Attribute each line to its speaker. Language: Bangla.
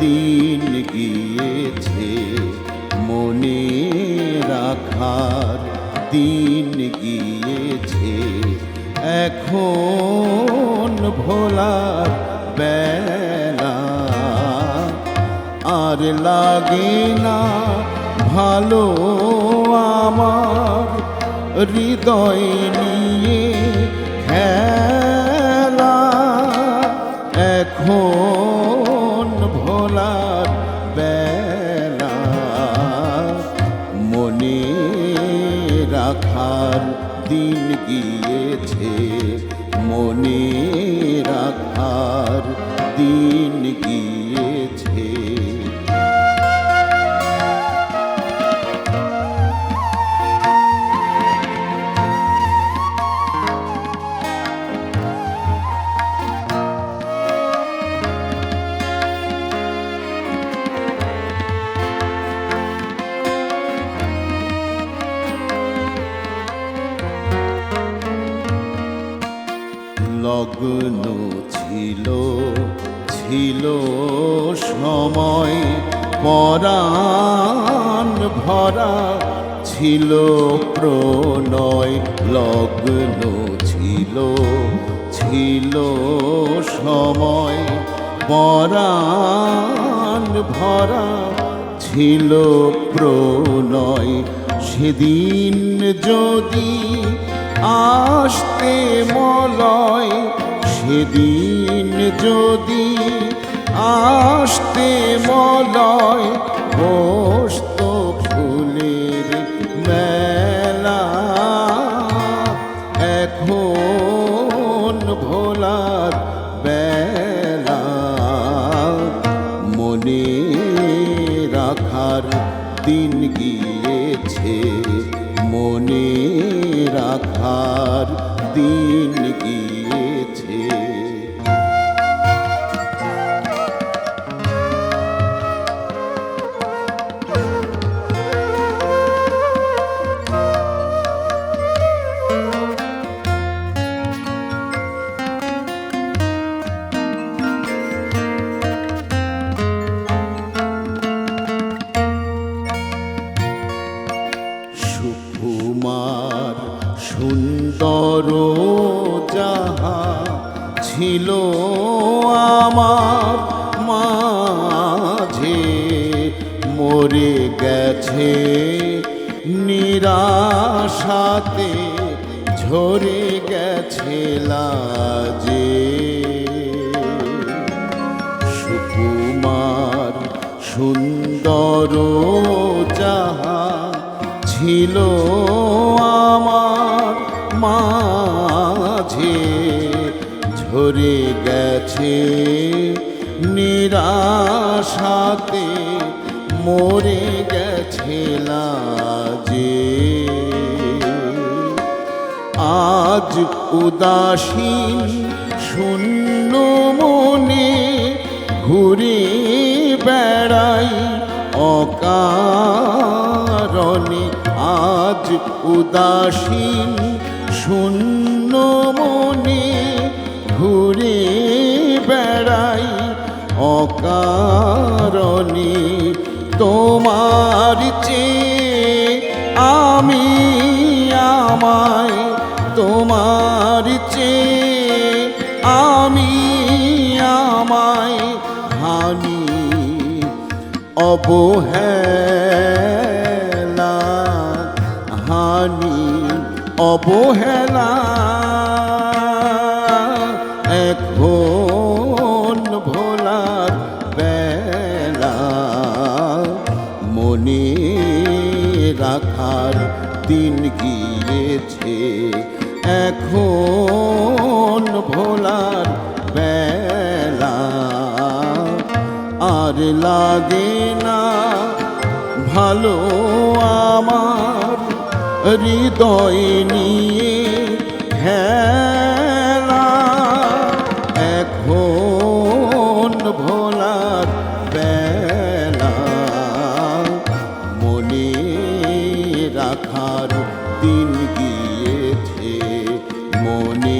Speaker 1: দিন গিয়েছে, মনে রাখার দিন গিয়েছে। এখন ভোলার বেলা আর লাগে না ভালো আমার হৃদয় নিয়ে খেলা। এখন ভোলার বেলা মনে রাখার দিন গিয়েছে, মনে রাখার দিন গিয়েছে। লগ্ন ছিল ছিল সময়, পরাণ ভরা ছিল প্রণয়। লগ্ন ছিল ছিল সময়, পরাণ ভরা ছিল প্রণয়। সেদিন যদি আসতে মলয়, সেদিন যদি আসতে মলয়, বসত ফুলের মেলা। এখন ভোলার বেলা মনে রাখার দিন গিয়েছে, মনে রাখার দিন গিয়েছে। সুকুমার সুন্দর যাহা ছিল আমার মাঝে, মরে গেছে নিরাশাতে, ঝরে গেছে লাজে। সুকুমার সুন্দর যাহা ছিল আমার মাঝে, ঝরে গেছে নিরাশাতে, মরে গেছে লাজে। আজ উদাসীন শূন্য মনে ঘুরে বেড়াই অকারণে। আজ উদাসীন শূন্য মনে ঘুরে বেড়াই অকারণে। তোমার চেয়ে আমি আমায়, তোমার চেয়ে আমি আমায় হানি অবহেলা, হানি অবহেলা। এখন ভোলার বেলা মনে রাখার দিন গিয়েছে, এখন ভোলার বেলা আর লাগে না ভালো আমার হৃদয় নিয়ে খেলা। এখন ভোলার বেলা মনে রাখার দিন গিয়েছে, মনে